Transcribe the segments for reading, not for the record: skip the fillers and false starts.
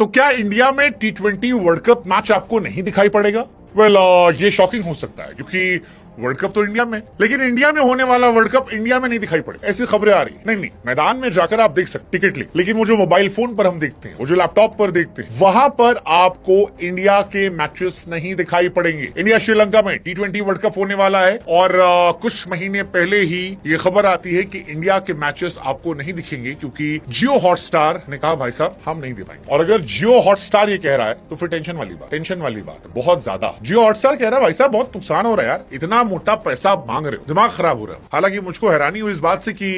तो क्या इंडिया में T20 वर्ल्ड कप मैच आपको नहीं दिखाई पड़ेगा? वेल, ये शॉकिंग हो सकता है क्योंकि वर्ल्ड कप तो इंडिया में, लेकिन इंडिया में होने वाला वर्ल्ड कप इंडिया में नहीं दिखाई पड़े, ऐसी खबरें आ रही है। नहीं, मैदान में जाकर आप देख सकते टिकट लेके, लेकिन वो जो मोबाइल फोन पर हम देखते हैं, वो जो लैपटॉप पर देखते हैं, वहां पर आपको इंडिया के मैचेस नहीं दिखाई पड़ेंगे। इंडिया श्रीलंका में T20 वर्ल्ड कप होने वाला है और कुछ महीने पहले ही ये खबर आती है कि इंडिया के मैचेस आपको नहीं दिखेंगे क्योंकि जियो हॉटस्टार ने कहा भाई साहब हम नहीं दे पाएंगे। और अगर जियो हॉटस्टार ये कह रहा है तो फिर टेंशन वाली बात है, बहुत ज्यादा। जियो हॉटस्टार कह रहा है भाई साहब बहुत नुकसान हो रहा है यार, इतना मोटा पैसा मांग रहे हो, दिमाग खराब हो रहा है। हालांकि मुझको हैरानी हुई इस बात से कि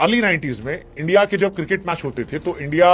अर्ली 90s में इंडिया के जब क्रिकेट मैच होते थे तो इंडिया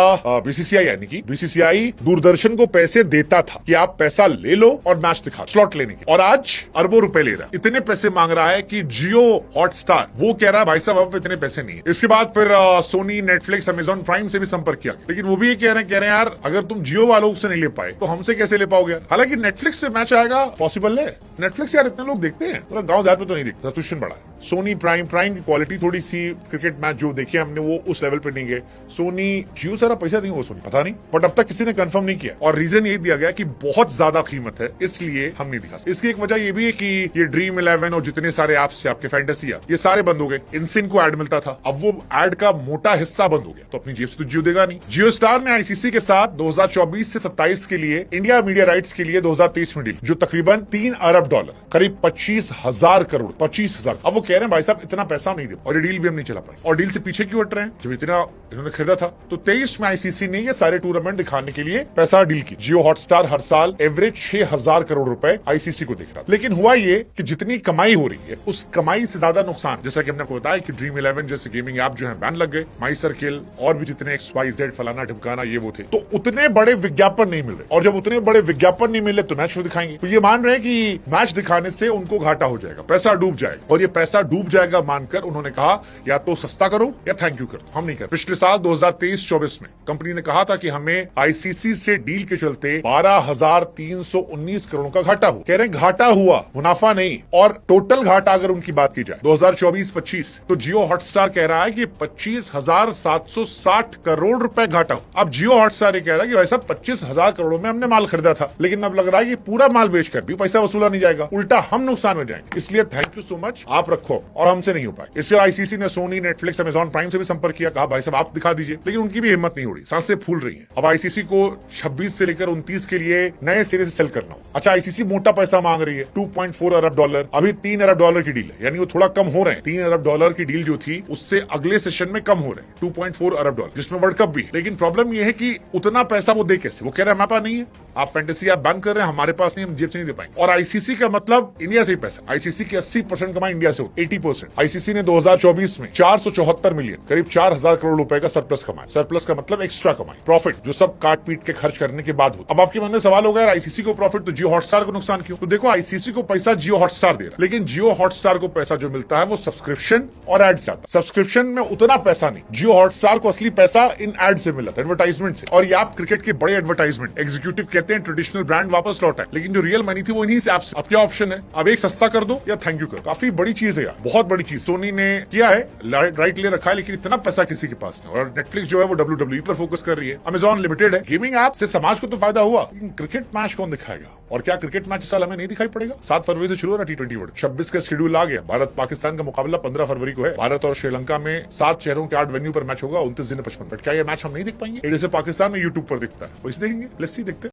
बीसीसीआई यानी कि बीसीसीआई दूरदर्शन को पैसे देता था कि आप पैसा ले लो और मैच दिखा, स्लॉट लेने के। और आज अरबों रुपए ले रहा है, इतने पैसे मांग रहा है कि जियो हॉटस्टार वो कह रहा है भाई साहब अब इतने पैसे नहीं है। इसके बाद फिर सोनी, नेटफ्लिक्स, अमेजॉन प्राइम से भी संपर्क किया, लेकिन वो भी ये कह रहे हैं यार अगर तुम जियो वालों से नहीं ले पाए तो हमसे कैसे ले पाओगे यार। हालांकि नेटफ्लिक्स से मैच आएगा पॉसिबल है, नेटफ्लिक्स यार इतने लोग देखते हैं, मतलब गांव देहात में तो नहीं देखते, सब्सक्रिप्शन बढ़ा है। सोनी प्राइम की क्वालिटी थोड़ी सी क्रिकेट मैच जो देखे हमने वो उस लेवल पे नहीं गए। सोनी, जियो सारा पैसा नहीं वो सोनी पता नहीं, बट अब तक किसी ने कंफर्म नहीं किया और रीजन यही दिया गया कि बहुत ज्यादा कीमत है इसलिए हम नहीं दिखा सकते। इसकी एक वजह ये भी है कि ये ड्रीम 11 और जितने सारे एप्स थे आपके फैंटेसी ये सारे बंद हो गए। इनसे इनको एड मिलता था, अब वो एड का मोटा हिस्सा बंद हो गया तो अपनी जेब से तो जियो देगा नहीं। जियो स्टार ने आईसीसी के साथ 2024 से 27 के लिए इंडिया मीडिया राइट्स के लिए 2023 में डील जो तकरीबन $3 अरब, करीब 25,000 करोड़। 25,000। अब वो कह रहे हैं भाई साहब इतना पैसा नहीं दे और ये डील भी हम नहीं चला पाए। और डील से पीछे क्यों हट रहे हैं? जब इतना इन्होंने खरीदा था तो 23 में आईसीसी ने ये सारे टूर्नामेंट दिखाने के लिए पैसा डील की। जियो हॉटस्टार हर साल एवरेज 6,000 करोड़ रुपए आईसीसी को दिख रहा। लेकिन हुआ ये कि जितनी कमाई हो रही है उस कमाई से ज्यादा नुकसान, जैसा कि हमने आपको बताया कि ड्रीम 11 जैसे गेमिंग ऐप जो है बैन लग गए, माई सर्किल और भी जितने XYZ फलाना ढिमकाना ये वो थे, तो उतने बड़े विज्ञापन नहीं मिल रहे। और जब उतने बड़े विज्ञापन नहीं मिले तो मैच दिखाएंगे, तो ये मान रहे हैं कि मैच दिखाने से उनको घाटा हो जाएगा, पैसा डूब जाएगा। और ये पैसा डूब जाएगा मानकर उन्होंने कहा या तो सस्ता करो या थैंक यू करो, हम नहीं कर। पिछले साल 2023-24 में कंपनी ने कहा था कि हमें आईसीसी से डील के चलते 12,319 करोड़ का घाटा हुआ। कह रहे हैं घाटा हुआ, मुनाफा नहीं। और टोटल घाटा अगर उनकी बात की जाए 2024-25 तो जियो हॉटस्टार कह रहा है कि 25,760 करोड़ रुपए घाटा हो। अब जियो हॉटस्टार कह रहा है कि भाई साहब 25,000 करोड़ में हमने माल खरीदा था, लेकिन अब लग रहा है कि पूरा माल बेचकर भी पैसा वसूला नहीं जाएगा, उल्टा हम नुकसान हो जाएंगे। इसलिए थैंक यू सो मच, आप रखो और हमसे नहीं हो पाए। इसलिए आईसीसी ने सोनी, नेटफ्लिक्स, अमेजॉन प्राइम से भी संपर्क किया, कहा भाई साहब आप दिखा दीजिए, लेकिन उनकी भी हिम्मत नहीं हो रही, सांसें फूल रही हैं। अब आईसीसी को 26 से लेकर 29 के लिए नए सिरे से सेल करना हो। अच्छा, आईसीसी मोटा पैसा मांग रही है, $2.4 अरब, अभी $3 अरब की डील है, यानी वो थोड़ा कम हो रहे हैं। $3 अरब की डील जो थी उससे अगले सेशन में कम हो रहे हैं, $2.4 अरब, जिसमें वर्ल्ड कप भी। लेकिन प्रॉब्लम यह है कि उतना पैसा वो दे कैसे? वो कह रहे हैं हमारे पास नहीं है, आप फैंटेसी आप बैन कर रहे हैं, हमारे पास नहीं, हम जेब से नहीं दे पाएंगे। और आईसीसी का मतलब इंडिया से ही पैसा, आईसीसी की 80% कमाई इंडिया से होती, 80%। आईसीसी ने 2024 में 474 मिलियन, करीब 4,000 करोड़ रुपए का सरप्लस कमाया। सरप्लस का मतलब एक्स्ट्रा कमाई, प्रॉफिट, जो सब काट पीट के खर्च करने के बाद हो। अब आपके मन में सवाल होगा आईसीसी को प्रॉफिट तो जियो हॉटस्टार को नुकसान क्यों? तो देखो, आईसीसी को पैसा जियो हॉटस्टार दे रहा है, लेकिन जियो हॉटस्टार को पैसा जो मिलता है वो सब्सक्रिप्शन और एड से आता है। सब्सक्रिप्शन में उतना पैसा नहीं, जियो हॉटस्टार को असली पैसा इन एड से मिला था, एडवर्टाइजमेंट से। और ये आप क्रिकेट के बड़े एडवर्टाइजमेंट, एग्जीक्यूटिव कहते हैं ट्रेडिशनल ब्रांड वापस लौटा है, लेकिन जो रियल मनी थी वो इन्हीं से ऐप से। अब क्या ऑप्शन है? अब एक सस्ता कर दो या थैंक यू करो। काफी बड़ी चीज है यार, बहुत बड़ी चीज सोनी ने किया है, राइट ले रखा है, लेकिन इतना पैसा किसी के पास नहीं। और नेटफ्लिक्स जो है वो WWE पर फोकस कर रही है, अमेजॉन लिमिटेड है। गेमिंग ऐप से समाज को तो फायदा हुआ, लेकिन क्रिकेट मैच कौन दिखाएगा? और क्या क्रिकेट मैच इस साल हमें नहीं दिखाई पड़ेगा? 7 फरवरी से शुरू हो रहा T20 वर्ल्ड, 26 का शेड्यूल आ गया। भारत पाकिस्तान का मुकाबला 15 फरवरी को है। भारत और श्रीलंका में 7 शहरों के 8 वेन्यू पर मैच होगा, 29 दिन 55 मिनट। क्या ये मैच हम नहीं देख पाएंगे? जैसे पाकिस्तान में यूट्यूब पर दिखता है वैसे देखेंगे। लेट्स सी, देखते हैं।